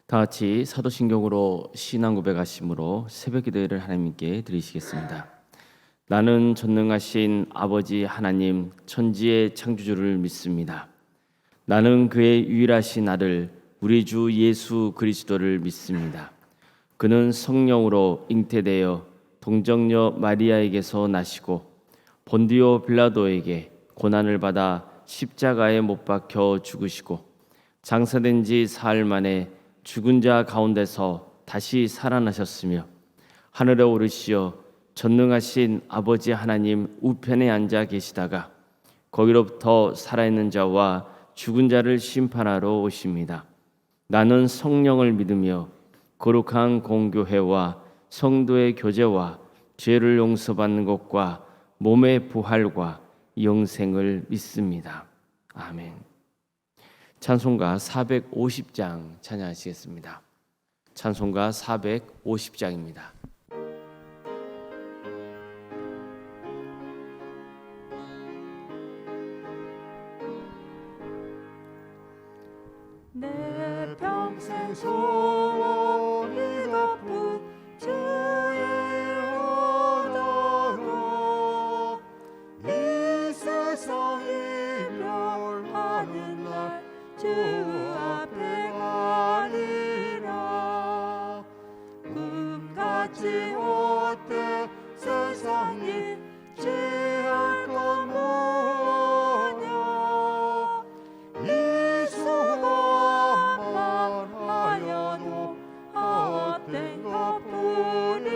다 같이 사도신경으로 신앙 고백하심으로 새벽기도회를 하나님께 드리시겠습니다. 나는 전능하신 아버지 하나님 천지의 창조주를 믿습니다. 나는 그의 유일하신 아들 우리 주 예수 그리스도를 믿습니다. 그는 성령으로 잉태되어 동정녀 마리아에게서 나시고 본디오 빌라도에게 고난을 받아 십자가에 못 박혀 죽으시고 장사된 지 사흘 만에 죽은 자 가운데서 다시 살아나셨으며 하늘에 오르시어 전능하신 아버지 하나님 우편에 앉아 계시다가 거기로부터 살아있는 자와 죽은 자를 심판하러 오십니다. 나는 성령을 믿으며 거룩한 공교회와 성도의 교제와 죄를 용서받는 것과 몸의 부활과 영생을 믿습니다. 아멘. 찬송가 450장 찬양하시겠습니다. 찬송가 450장입니다. 내 평생 소원이 갚은 주의 언어로 이 세상이 멸하는 날 주 앞에 가리라. 꿈같이 헛된 세상이 취할 것 뭐냐. 이 수고만 하여도 헛된 것뿐일세.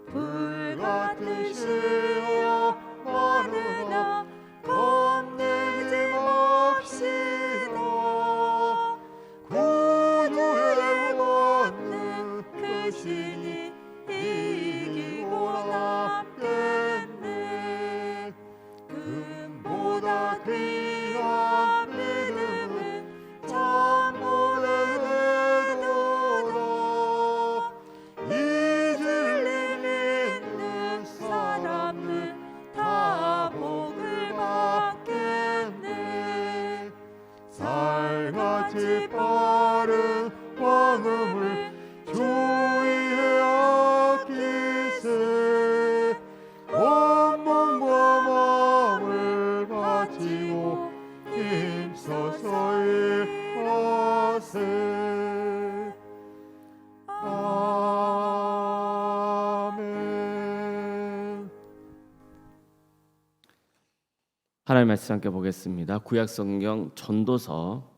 불같은 시여 마르나 겁내지 맙시다. 구주의 원능 그 신이 이기고 남겠네. 금보다 귀한 믿음은 참고를 해도다. 이 진리 믿는 사람은 다 복을 받겠네. 살같이 빠른 방음을 주의해 아끼세. 온 몸과 마음을 바치고 힘써서 일하세. 아멘. 하나님 말씀 함께 보겠습니다. 구약성경 전도서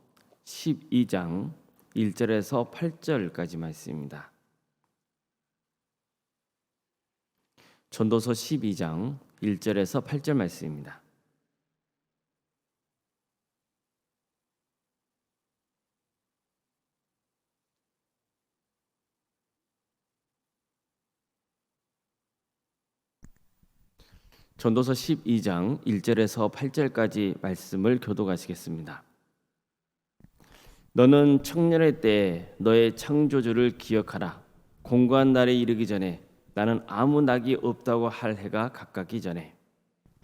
12장 1절에서 8절까지 말씀입니다. 전도서 12장 1절에서 8절 말씀입니다. 전도서 12장 1절에서 8절까지 말씀을 교독하시겠습니다. 너는 청년의 때에 너의 창조주를 기억하라. 공고한 날에 이르기 전에 나는 아무 낙이 없다고 할 해가 가깝기 전에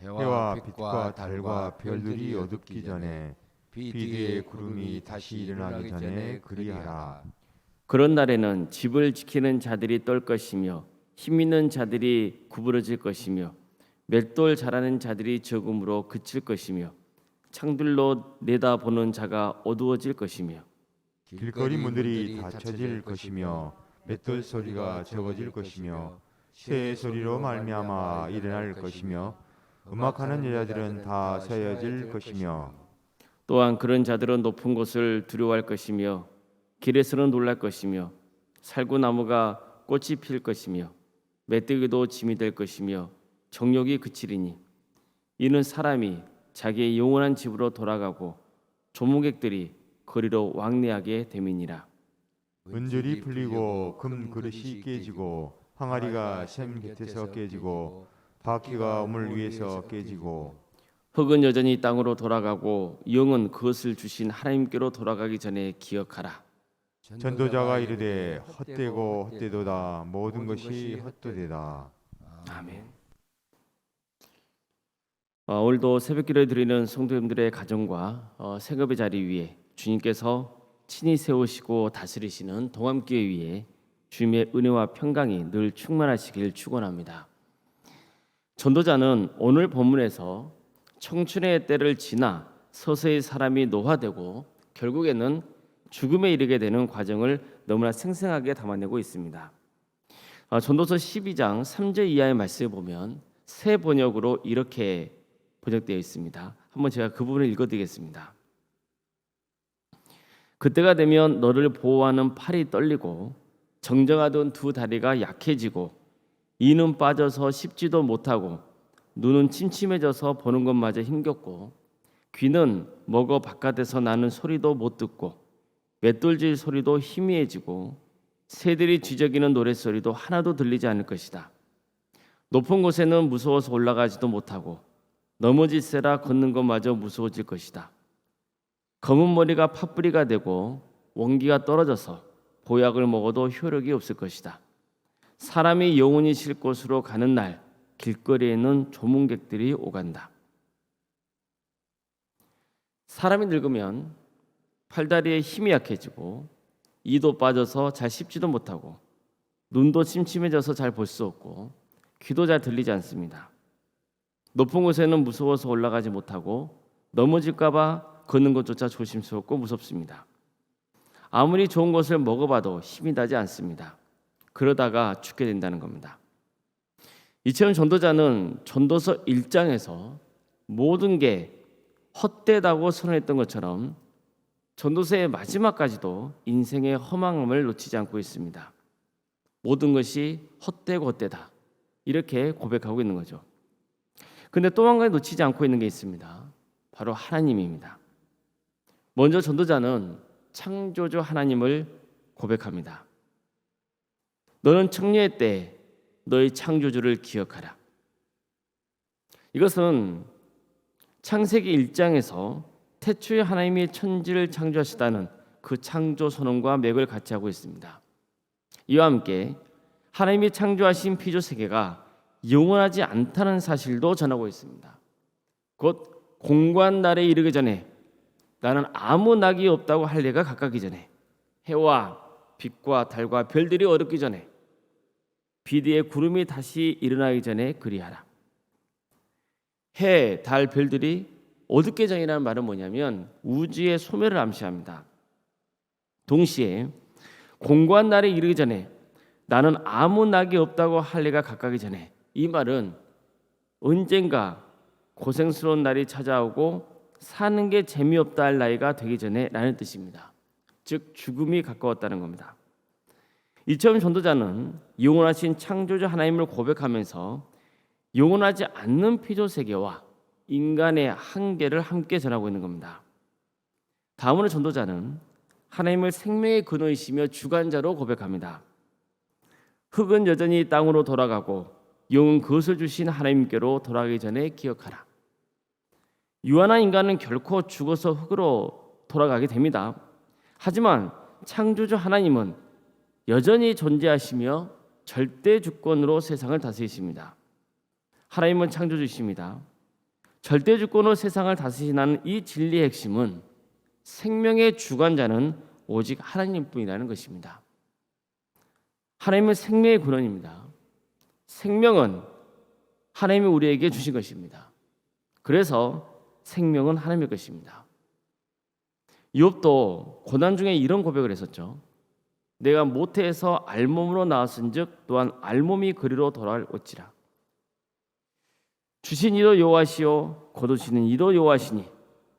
해와 빛과 달과 별들이 어둡기 전에 빛 위에 구름이 다시 일어나기 전에 그리하라. 그런 날에는 집을 지키는 자들이 떨 것이며 힘 있는 자들이 구부러질 것이며 맷돌 잘하는 자들이 적음으로 그칠 것이며 창들로 내다보는 자가 어두워질 것이며 길거리 문들이 닫혀질 것이며 맷돌 소리가 적어질 것이며 새 소리로 말미암아 일어날 것이며 음악하는 여자들은 다 세어질 것이며 또한 그런 자들은 높은 곳을 두려워할 것이며 길에서는 놀랄 것이며 살구나무가 꽃이 필 것이며 메뚜기도 짐이 될 것이며 정욕이 그치리니 이는 사람이 자기의 영원한 집으로 돌아가고 조문객들이 거리로 왕래하게 됨이니라. 은줄이 풀리고 금 그릇이 깨지고 항아리가 샘 곁에서 깨지고 바퀴가 우물 위에서 깨지고 흙은 여전히 땅으로 돌아가고 영은 그것을 주신 하나님께로 돌아가기 전에 기억하라. 전도자가 이르되 헛되고 헛되도다 모든 것이 헛되다. 아멘. 오늘도 새벽기도에 드리는 성도님들의 가정과 생업의 자리 위에 주님께서 친히 세우시고 다스리시는 동암교회 위에 주님의 은혜와 평강이 늘 충만하시길 축원합니다. 전도자는 오늘 본문에서 청춘의 때를 지나 서서히 사람이 노화되고 결국에는 죽음에 이르게 되는 과정을 너무나 생생하게 담아내고 있습니다. 전도서 12장 3절 이하의 말씀을 보면 새 번역으로 이렇게 번역되어 있습니다. 한번 제가 그 부분을 읽어드리겠습니다. 그때가 되면 너를 보호하는 팔이 떨리고 정정하던 두 다리가 약해지고 이는 빠져서 씹지도 못하고 눈은 침침해져서 보는 것마저 힘겹고 귀는 먹어 바깥에서 나는 소리도 못 듣고 맷돌질 소리도 희미해지고 새들이 쥐저기는 노랫소리도 하나도 들리지 않을 것이다. 높은 곳에는 무서워서 올라가지도 못하고 넘어질세라 걷는 것마저 무서워질 것이다. 검은 머리가 팥뿌리가 되고 원기가 떨어져서 보약을 먹어도 효력이 없을 것이다. 사람이 영원히 쉴 곳으로 가는 날 길거리에는 조문객들이 오간다. 사람이 늙으면 팔다리에 힘이 약해지고 이도 빠져서 잘 씹지도 못하고 눈도 침침해져서 잘 볼 수 없고 귀도 잘 들리지 않습니다. 높은 곳에는 무서워서 올라가지 못하고 넘어질까 봐 걷는 것조차 조심스럽고 무섭습니다. 아무리 좋은 것을 먹어봐도 힘이 나지 않습니다. 그러다가 죽게 된다는 겁니다. 이처럼 전도자는 전도서 1장에서 모든 게 헛되다고 선언했던 것처럼 전도서의 마지막까지도 인생의 허망함을 놓치지 않고 있습니다. 모든 것이 헛되고 헛되다 이렇게 고백하고 있는 거죠. 그런데 또 한 가지 놓치지 않고 있는 게 있습니다. 바로 하나님입니다. 먼저 전도자는 창조주 하나님을 고백합니다. 너는 청년의 때 너의 창조주를 기억하라. 이것은 창세기 1장에서 태초에 하나님이 천지를 창조하시다는 그 창조 선언과 맥을 같이 하고 있습니다. 이와 함께 하나님이 창조하신 피조 세계가 영원하지 않다는 사실도 전하고 있습니다. 곧 공고한 날에 이르기 전에 나는 아무 낙이 없다고 할 때가 가까기 전에 해와 빛과 달과 별들이 어렵기 전에 빛 위에 구름이 다시 일어나기 전에 그리하라. 해, 달, 별들이 어둡게 전이라는 말은 뭐냐면 우주의 소멸을 암시합니다. 동시에 공고한 날에 이르기 전에 나는 아무 낙이 없다고 할 때가 가까기 전에 이 말은 언젠가 고생스러운 날이 찾아오고 사는 게 재미없다 할 나이가 되기 전에 라는 뜻입니다. 즉 죽음이 가까웠다는 겁니다. 이처럼 전도자는 영원하신 창조주 하나님을 고백하면서 영원하지 않는 피조 세계와 인간의 한계를 함께 전하고 있는 겁니다. 다음으로 전도자는 하나님을 생명의 근원이시며 주관자로 고백합니다. 흙은 여전히 땅으로 돌아가고 영은 그것을 주신 하나님께로 돌아가기 전에 기억하라. 유한한 인간은 결코 죽어서 흙으로 돌아가게 됩니다. 하지만 창조주 하나님은 여전히 존재하시며 절대 주권으로 세상을 다스리십니다. 하나님은 창조주이십니다. 절대 주권으로 세상을 다스리시는 이 진리의 핵심은 생명의 주관자는 오직 하나님뿐이라는 것입니다. 하나님은 생명의 근원입니다. 생명은 하나님이 우리에게 주신 것입니다. 그래서 생명은 하나님의 것입니다. 욥도 고난 중에 이런 고백을 했었죠. 내가 모태에서 알몸으로 나왔은즉 또한 알몸이 그리로 돌아갈 어찌라. 주신 이도 여호와시요 거두시는 이도 여호와시니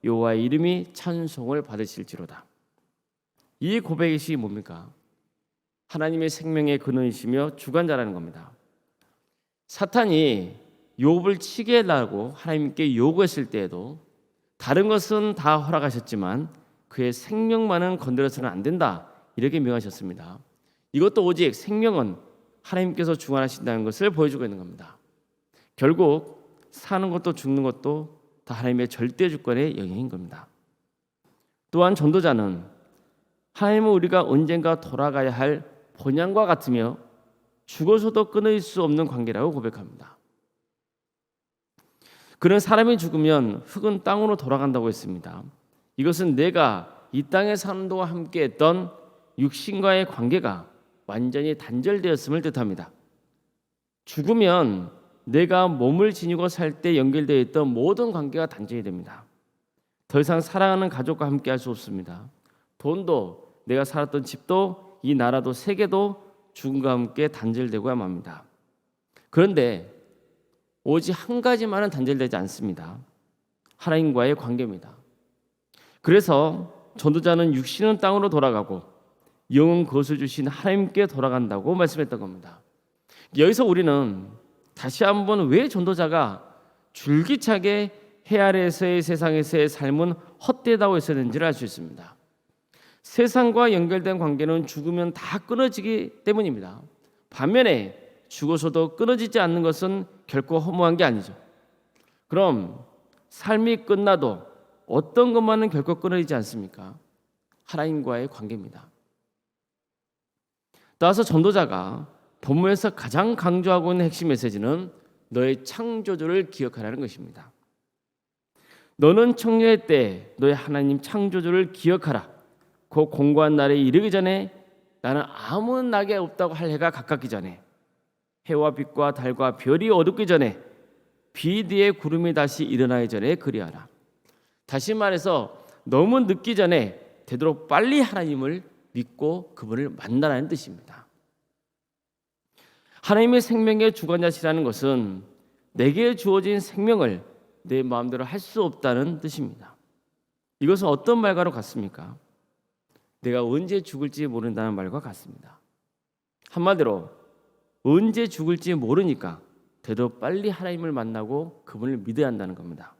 여호와의 이름이 찬송을 받으실지로다. 이 고백이 뭡니까? 하나님의 생명의 근원이시며 주관자라는 겁니다. 사탄이 욥을 치게 해달라고 하나님께 요구했을 때에도 다른 것은 다 허락하셨지만 그의 생명만은 건드려서는 안 된다 이렇게 명하셨습니다. 이것도 오직 생명은 하나님께서 주관하신다는 것을 보여주고 있는 겁니다. 결국 사는 것도 죽는 것도 다 하나님의 절대 주권의 영역인 겁니다. 또한 전도자는 하나님은 우리가 언젠가 돌아가야 할 본향과 같으며 죽어서도 끊을 수 없는 관계라고 고백합니다. 그는 사람이 죽으면 흙은 땅으로 돌아간다고 했습니다. 이것은 내가 이 땅에 사는 동안 함께했던 육신과의 관계가 완전히 단절되었음을 뜻합니다. 죽으면 내가 몸을 지니고 살 때 연결되어 있던 모든 관계가 단절이 됩니다. 더 이상 사랑하는 가족과 함께할 수 없습니다. 돈도, 내가 살았던 집도, 이 나라도, 세계도 죽음과 함께 단절되고야 맙니다. 그런데 오직 한 가지만은 단절되지 않습니다. 하나님과의 관계입니다. 그래서 전도자는 육신은 땅으로 돌아가고 영은 그것을 주신 하나님께 돌아간다고 말씀했던 겁니다. 여기서 우리는 다시 한번 왜 전도자가 줄기차게 해 아래에서의 세상에서의 삶은 헛되다고 했었는지를 알 수 있습니다. 세상과 연결된 관계는 죽으면 다 끊어지기 때문입니다. 반면에 죽어서도 끊어지지 않는 것은 결코 허무한 게 아니죠. 그럼 삶이 끝나도 어떤 것만은 결코 끊어지지 않습니까? 하나님과의 관계입니다. 따라서 전도자가 본문에서 가장 강조하고 있는 핵심 메시지는 너의 창조주를 기억하라는 것입니다. 너는 청년의 때 너의 하나님 창조주를 기억하라. 그 공고한 날에 이르기 전에 나는 아무 낙에 없다고 할 해가 가깝기 전에 해와 빛과 달과 별이 어둡기 전에 비 뒤에 구름이 다시 일어나기 전에 그리하라. 다시 말해서 너무 늦기 전에 되도록 빨리 하나님을 믿고 그분을 만나라는 뜻입니다. 하나님의 생명의 주관자시라는 것은 내게 주어진 생명을 내 마음대로 할 수 없다는 뜻입니다. 이것은 어떤 말과로 같습니까? 내가 언제 죽을지 모른다는 말과 같습니다. 한마디로 언제 죽을지 모르니까 되도록 빨리 하나님을 만나고 그분을 믿어야 한다는 겁니다.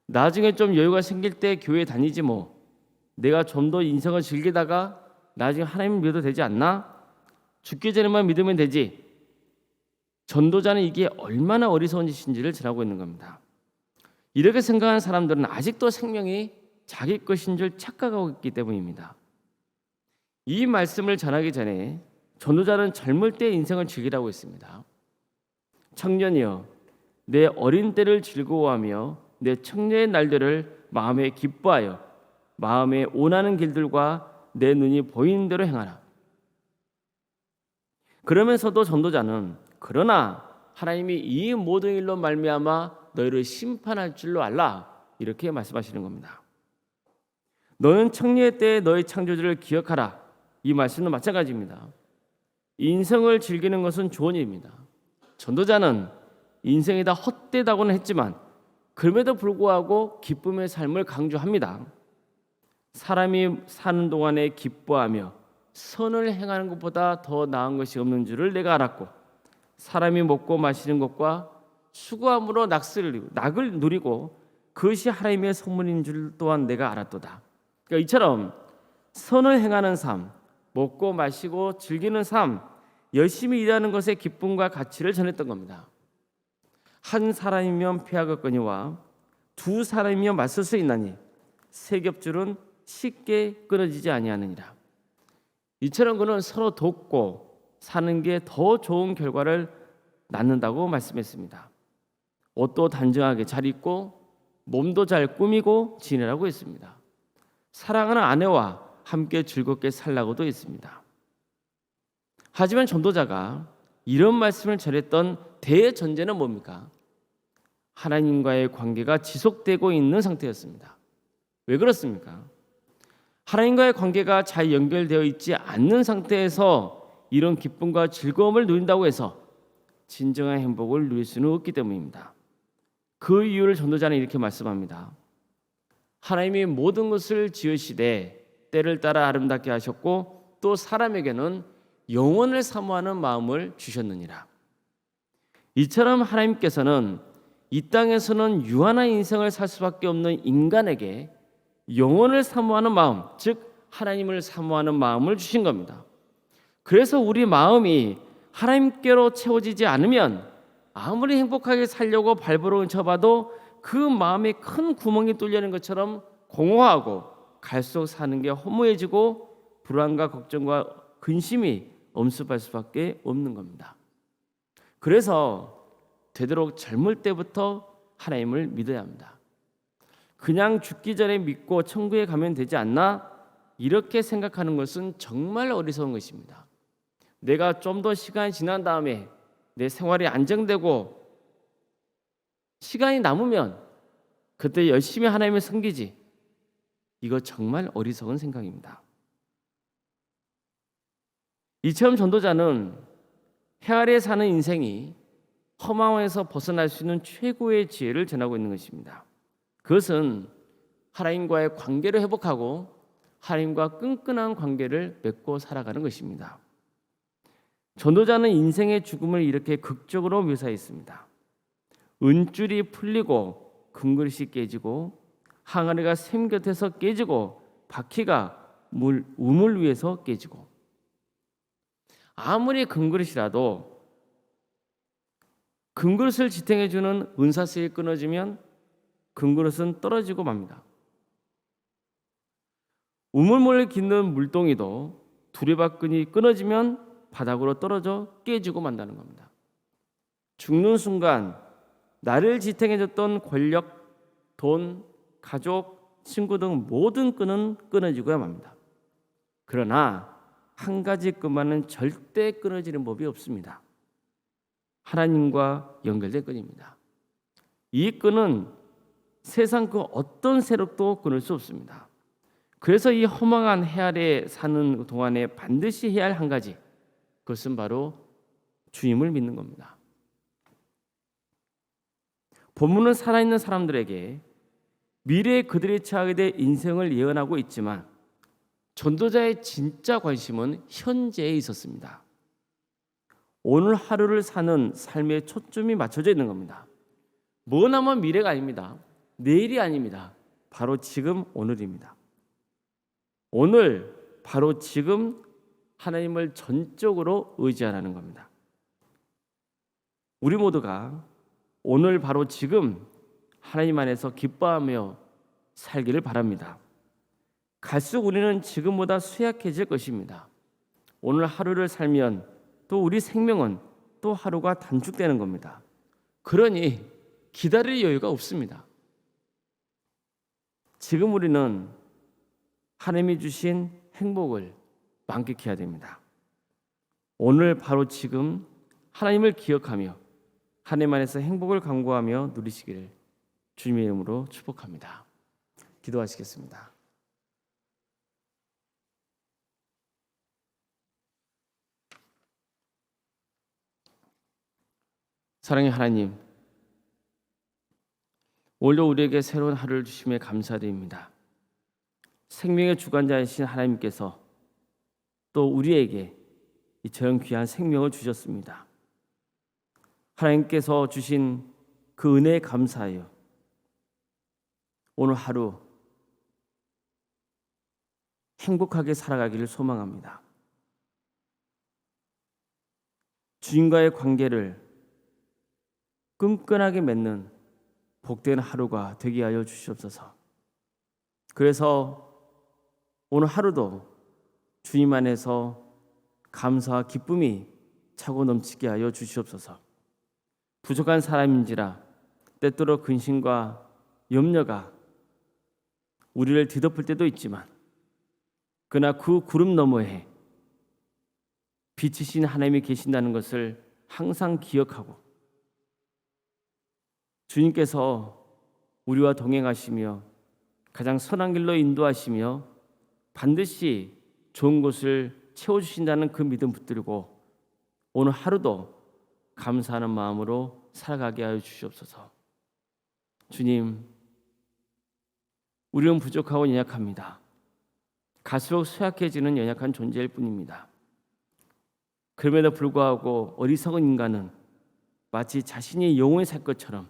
나중에 좀 여유가 생길 때 교회 다니지 뭐. 내가 좀 더 인생을 즐기다가 나중에 하나님을 믿어도 되지 않나? 죽기 전에만 믿으면 되지. 전도자는 이게 얼마나 어리석은 짓인지를 전하고 있는 겁니다. 이렇게 생각하는 사람들은 아직도 생명이 자기 것인 줄 착각하고 있기 때문입니다. 이 말씀을 전하기 전에 전도자는 젊을 때 인생을 즐기라고 했습니다. 청년이여, 내 어린 때를 즐거워하며 내 청년의 날들을 마음에 기뻐하여 마음에 원하는 길들과 내 눈이 보이는 대로 행하라. 그러면서도 전도자는 그러나 하나님이 이 모든 일로 말미암아 너희를 심판할 줄로 알라, 이렇게 말씀하시는 겁니다. 너는 청년의 때에 너의 창조주를 기억하라. 이 말씀은 마찬가지입니다. 인생을 즐기는 것은 좋은 일입니다. 전도자는 인생이 다 헛되다고는 했지만 그럼에도 불구하고 기쁨의 삶을 강조합니다. 사람이 사는 동안에 기뻐하며 선을 행하는 것보다 더 나은 것이 없는 줄을 내가 알았고 사람이 먹고 마시는 것과 수고함으로 낙을 누리고 그것이 하나님의 선물인 줄 또한 내가 알았도다. 그러니까 이처럼 선을 행하는 삶, 먹고 마시고 즐기는 삶, 열심히 일하는 것의 기쁨과 가치를 전했던 겁니다. 한 사람이면 패하겠거니와 두 사람이면 맞설 수 있나니 세 겹줄은 쉽게 끊어지지 아니하느니라. 이처럼 그는 서로 돕고 사는 게 더 좋은 결과를 낳는다고 말씀했습니다. 옷도 단정하게 잘 입고 몸도 잘 꾸미고 지내라고 했습니다. 사랑하는 아내와 함께 즐겁게 살라고도 했습니다. 하지만 전도자가 이런 말씀을 전했던 대전제는 뭡니까? 하나님과의 관계가 지속되고 있는 상태였습니다. 왜 그렇습니까? 하나님과의 관계가 잘 연결되어 있지 않는 상태에서 이런 기쁨과 즐거움을 누린다고 해서 진정한 행복을 누릴 수는 없기 때문입니다. 그 이유를 전도자는 이렇게 말씀합니다. 하나님이 모든 것을 지으시되 때를 따라 아름답게 하셨고 또 사람에게는 영원을 사모하는 마음을 주셨느니라. 이처럼 하나님께서는 이 땅에서는 유한한 인생을 살 수밖에 없는 인간에게 영원을 사모하는 마음, 즉 하나님을 사모하는 마음을 주신 겁니다. 그래서 우리 마음이 하나님께로 채워지지 않으면 아무리 행복하게 살려고 발버둥을 쳐봐도 그 마음에 큰 구멍이 뚫리는 것처럼 공허하고 갈수록 사는 게 허무해지고 불안과 걱정과 근심이 엄습할 수밖에 없는 겁니다. 그래서 되도록 젊을 때부터 하나님을 믿어야 합니다. 그냥 죽기 전에 믿고 천국에 가면 되지 않나? 이렇게 생각하는 것은 정말 어리석은 것입니다. 내가 좀 더 시간이 지난 다음에 내 생활이 안정되고 시간이 남으면 그때 열심히 하나님을 섬기지. 이거 정말 어리석은 생각입니다. 이처럼 전도자는 해 아래 사는 인생이 허망에서 벗어날 수 있는 최고의 지혜를 전하고 있는 것입니다. 그것은 하나님과의 관계를 회복하고 하나님과 끈끈한 관계를 맺고 살아가는 것입니다. 전도자는 인생의 죽음을 이렇게 극적으로 묘사했습니다. 은줄이 풀리고 금그릇이 깨지고 항아리가 샘 곁에서 깨지고 바퀴가 우물 위에서 깨지고. 아무리 금그릇이라도 금그릇을 지탱해주는 은사슬이 끊어지면 금그릇은 떨어지고 맙니다. 우물물을 깃는 물동이도 두레박근이 끊어지면 바닥으로 떨어져 깨지고 만다는 겁니다. 죽는 순간 나를 지탱해줬던 권력, 돈, 가족, 친구 등 모든 끈은 끊어지고야 맙니다. 그러나 한 가지 끈만은 절대 끊어지는 법이 없습니다. 하나님과 연결된 끈입니다. 이 끈은 세상 그 어떤 세력도 끊을 수 없습니다. 그래서 이 허망한 해 아래 사는 동안에 반드시 해야 할 한 가지, 그것은 바로 주님을 믿는 겁니다. 본문은 살아있는 사람들에게 미래에 그들이 처하게 될 인생을 예언하고 있지만 전도자의 진짜 관심은 현재에 있었습니다. 오늘 하루를 사는 삶의 초점이 맞춰져 있는 겁니다. 머나먼 미래가 아닙니다. 내일이 아닙니다. 바로 지금 오늘입니다. 오늘 바로 지금 하나님을 전적으로 의지하라는 겁니다. 우리 모두가 오늘 바로 지금 하나님 안에서 기뻐하며 살기를 바랍니다. 갈수록 우리는 지금보다 쇠약해질 것입니다. 오늘 하루를 살면 또 우리 생명은 또 하루가 단축되는 겁니다. 그러니 기다릴 여유가 없습니다. 지금 우리는 하나님이 주신 행복을 만끽해야 됩니다. 오늘 바로 지금 하나님을 기억하며 하나님 안에서 행복을 간구하며 누리시기를 주님의 이름으로 축복합니다. 기도하시겠습니다. 사랑의 하나님, 오늘도 우리에게 새로운 하루를 주심에 감사드립니다. 생명의 주관자이신 하나님께서 또 우리에게 이처럼 귀한 생명을 주셨습니다. 하나님께서 주신 그 은혜에 감사하여 오늘 하루 행복하게 살아가기를 소망합니다. 주님과의 관계를 끈끈하게 맺는 복된 하루가 되게 하여 주시옵소서. 그래서 오늘 하루도 주님 안에서 감사와 기쁨이 차고 넘치게 하여 주시옵소서. 부족한 사람인지라 때때로 근심과 염려가 우리를 뒤덮을 때도 있지만 그러나 그 구름 너머에 빛이신 하나님이 계신다는 것을 항상 기억하고 주님께서 우리와 동행하시며 가장 선한 길로 인도하시며 반드시 좋은 것을 채워주신다는 그 믿음 붙들고 오늘 하루도 감사하는 마음으로 살아가게 하여 주시옵소서. 주님, 우리는 부족하고 연약합니다. 갈수록 쇠약해지는 연약한 존재일 뿐입니다. 그럼에도 불구하고 어리석은 인간은 마치 자신이 영원히 살 것처럼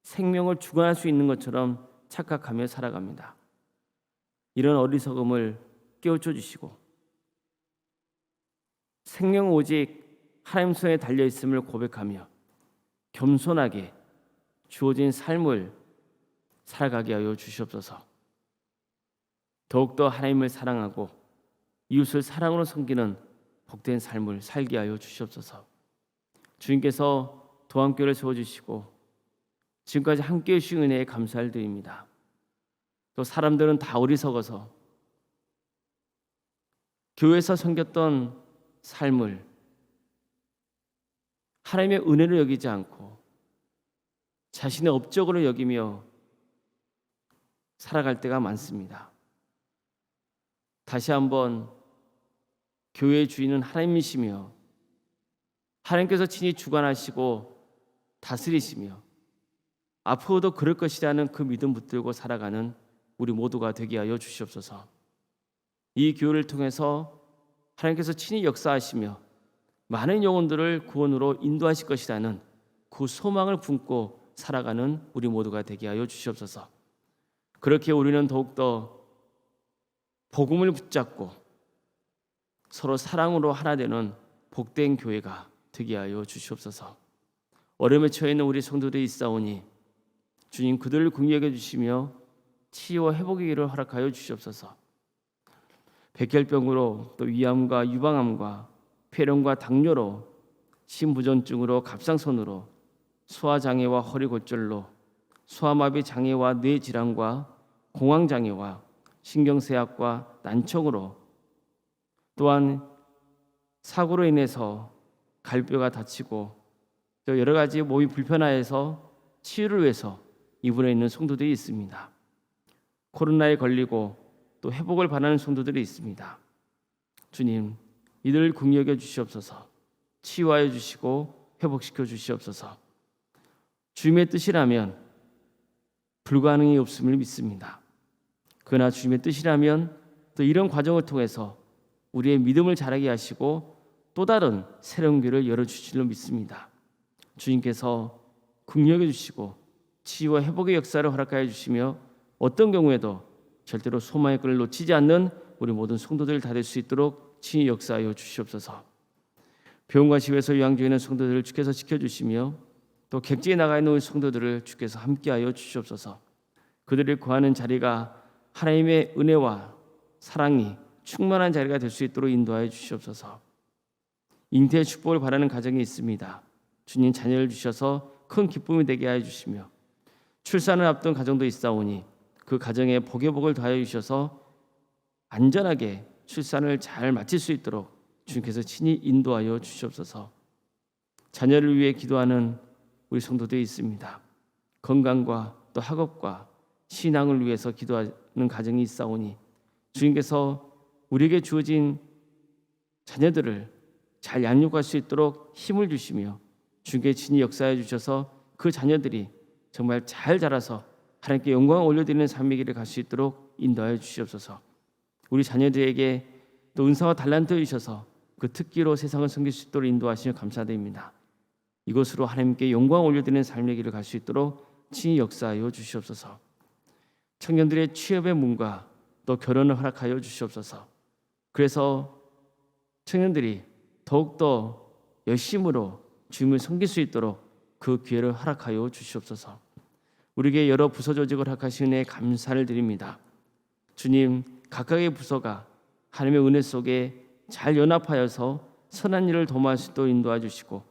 생명을 주관할 수 있는 것처럼 착각하며 살아갑니다. 이런 어리석음을 깨우쳐 주시고 생명은 오직 하나님 손에 달려 있음을 고백하며 겸손하게 주어진 삶을 살아가게 하여 주시옵소서. 더욱더 하나님을 사랑하고 이웃을 사랑으로 섬기는 복된 삶을 살게 하여 주시옵소서. 주님께서 도안교를 세워주시고 지금까지 함께해 주신 은혜에 감사를 드립니다. 또 사람들은 다 어리석어서 교회에서 섬겼던 삶을 하나님의 은혜로 여기지 않고 자신의 업적으로 여기며 살아갈 때가 많습니다. 다시 한번 교회의 주인은 하나님이시며 하나님께서 친히 주관하시고 다스리시며 앞으로도 그럴 것이라는 그 믿음 붙들고 살아가는 우리 모두가 되게 하여 주시옵소서. 이 교회를 통해서 하나님께서 친히 역사하시며 많은 영혼들을 구원으로 인도하실 것이라는 그 소망을 품고 살아가는 우리 모두가 되게 하여 주시옵소서. 그렇게 우리는 더욱더 복음을 붙잡고 서로 사랑으로 하나 되는 복된 교회가 되게 하여 주시옵소서. 어려움에 처해 있는 우리 성도들이 있사오니 주님 그들을 긍휼히 여겨 주시며 치유와 회복의 길을 허락하여 주시옵소서. 백혈병으로 또 위암과 유방암과 폐렴과 당뇨로 심부전증으로 갑상선으로 소화장애와 허리골절로 소아마비 장애와 뇌질환과 공황장애와 신경쇠약과 난청으로 또한 사고로 인해서 갈비뼈가 다치고 또 여러 가지 몸이 불편해서 치유를 위해서 입원해 있는 성도들이 있습니다. 코로나에 걸리고 또 회복을 바라는 성도들이 있습니다. 주님, 이들을 긍휼히 여겨 주시옵소서. 치유하여 주시고 회복시켜 주시옵소서. 주님의 뜻이라면 불가능이 없음을 믿습니다. 그러나 주님의 뜻이라면 또 이런 과정을 통해서 우리의 믿음을 자라게 하시고 또 다른 새로운 길을 열어주실 줄 믿습니다. 주님께서 긍휼히 여겨 주시고 치유와 회복의 역사를 허락하여 주시며 어떤 경우에도 절대로 소망의 끈을 놓치지 않는 우리 모든 성도들 다 될 수 있도록 친히 역사하여 주시옵소서. 병원과 집에서 요양 중에 있는 성도들을 주께서 지켜주시며 또 객지에 나가 있는 우리 성도들을 주께서 함께하여 주시옵소서. 그들을 구하는 자리가 하나님의 은혜와 사랑이 충만한 자리가 될 수 있도록 인도하여 주시옵소서. 잉태의 축복을 바라는 가정이 있습니다. 주님 자녀를 주셔서 큰 기쁨이 되게 하여 주시며 출산을 앞둔 가정도 있사오니 그 가정에 복의 복을 더하여 주셔서 안전하게 출산을 잘 마칠 수 있도록 주님께서 친히 인도하여 주시옵소서. 자녀를 위해 기도하는 우리 성도들이 있습니다. 건강과 또 학업과 신앙을 위해서 기도하는 가정이 있사오니 주님께서 우리에게 주어진 자녀들을 잘 양육할 수 있도록 힘을 주시며 주님께 친히 역사해 주셔서 그 자녀들이 정말 잘 자라서 하나님께 영광을 올려드리는 삶의 길을 갈 수 있도록 인도하여 주시옵소서. 우리 자녀들에게 또 은사와 달란트 주셔서 그 특기로 세상을 섬길 수 있도록 인도하시며 감사드립니다. 이것으로 하나님께 영광을 올려드리는 삶의 길을 갈 수 있도록 친히 역사하여 주시옵소서. 청년들의 취업의 문과 또 결혼을 허락하여 주시옵소서. 그래서 청년들이 더욱더 열심으로 주님을 섬길 수 있도록 그 기회를 허락하여 주시옵소서. 우리에게 여러 부서 조직을 허락하신 은혜에 감사를 드립니다. 주님, 각각의 부서가 하나님의 은혜 속에 잘 연합하여서 선한 일을 도모할 수 있도록 인도해 주시고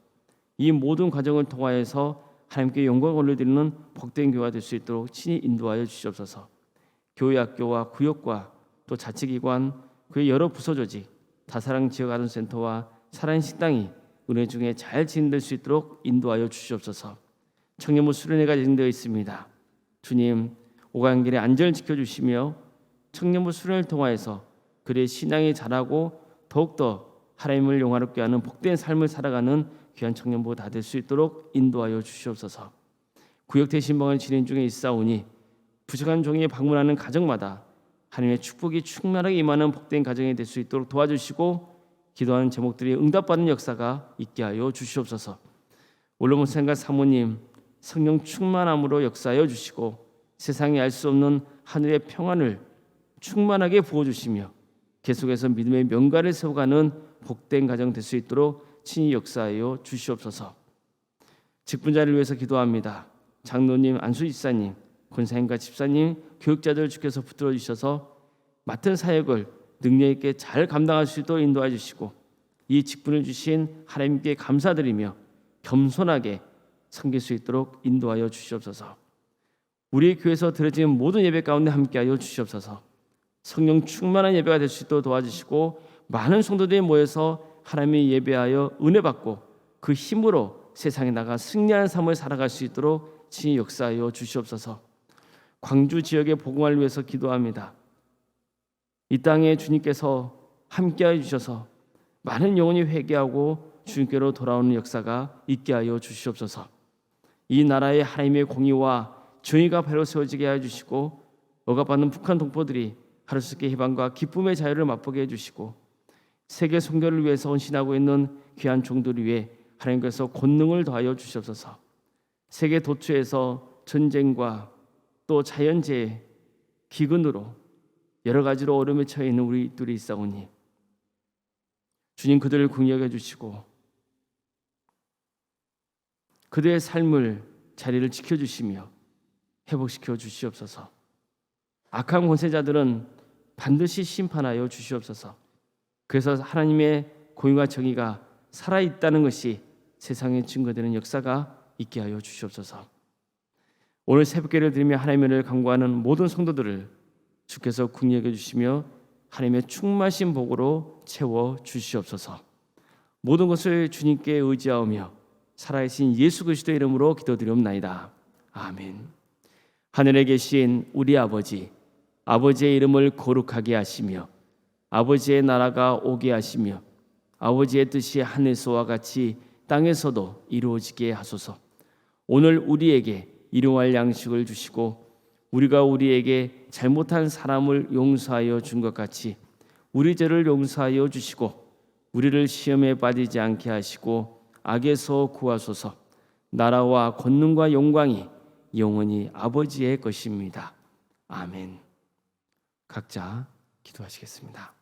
이 모든 과정을 통하여서 하나님께 영광을 올려드리는 복된 교회가 될 수 있도록 친히 인도하여 주시옵소서. 교회 학교와 구역과 또 자치기관 그의 여러 부서 조직 다사랑 지역아동센터와 사랑 식당이 은혜 중에 잘 진행될 수 있도록 인도하여 주시옵소서. 청년부 수련회가 진행되어 있습니다. 주님, 오가는 길에 안전을 지켜주시며 청년부 수련을 통하여서 그의 신앙이 자라고 더욱더 하나님을 영화롭게 하는 복된 삶을 살아가는 귀한 청년부가 다 될 수 있도록 인도하여 주시옵소서. 구역 대신방을 진행 중에 있사오니 부족한 종이 방문하는 가정마다 하나님의 축복이 충만하게 임하는 복된 가정이 될 수 있도록 도와주시고 기도하는 제목들이 응답받는 역사가 있게 하여 주시옵소서. 올로몬 생각 사모님 성령 충만함으로 역사하여 주시고 세상이 알 수 없는 하늘의 평안을 충만하게 부어주시며 계속해서 믿음의 명가를 세워가는 복된 가정 될 수 있도록 친히 역사하여 주시옵소서. 직분자를 위해서 기도합니다. 장로님, 안수집사님, 권사님과 집사님, 교육자들 주께서 붙들어 주셔서 맡은 사역을 능력 있게 잘 감당할 수 있도록 인도해 주시고 이 직분을 주신 하나님께 감사드리며 겸손하게 섬길 수 있도록 인도하여 주시옵소서. 우리 교회에서 드려지는 모든 예배 가운데 함께하여 주시옵소서. 성령 충만한 예배가 될 수 있도록 도와주시고 많은 성도들이 모여서 하나님의 예배하여 은혜 받고 그 힘으로 세상에 나가 승리하는 삶을 살아갈 수 있도록 친히 역사하여 주시옵소서. 광주 지역의 복음을 위해서 기도합니다. 이 땅에 주님께서 함께하여 주셔서 많은 영혼이 회개하고 주님께로 돌아오는 역사가 있게 하여 주시옵소서. 이 나라의 하나님의 공의와 정의가 바로 세워지게 하여 주시고 억압받는 북한 동포들이 하루속의 희망과 기쁨의 자유를 맛보게 해주시고 세계 선교를 위해서 헌신하고 있는 귀한 종들을 위해 하나님께서 권능을 더하여 주시옵소서. 세계 도처에서 전쟁과 또 자연재해, 기근으로 여러 가지로 어려움에 처해 있는 우리들이 있사오니 주님 그들을 긍휼히 주시고 그들의 삶을 자리를 지켜주시며 회복시켜 주시옵소서. 악한 권세자들은 반드시 심판하여 주시옵소서. 그래서 하나님의 공의와 정의가 살아있다는 것이 세상에 증거되는 역사가 있게 하여 주시옵소서. 오늘 새벽기를 드리며 하나님의 은혜를 간구하는 모든 성도들을 주께서 긍휼히 여겨주시며 하나님의 충만하신 복으로 채워 주시옵소서. 모든 것을 주님께 의지하오며 살아계신 예수 그리스도의 이름으로 기도드리옵나이다. 아멘. 하늘에 계신 우리 아버지, 아버지의 이름을 거룩하게 하시며 아버지의 나라가 오게 하시며 아버지의 뜻이 하늘에서와 같이 땅에서도 이루어지게 하소서. 오늘 우리에게 일용할 양식을 주시고 우리가 우리에게 잘못한 사람을 용서하여 준 것 같이 우리 죄를 용서하여 주시고 우리를 시험에 빠지지 않게 하시고 악에서 구하소서. 나라와 권능과 영광이 영원히 아버지의 것입니다. 아멘. 각자 기도하시겠습니다.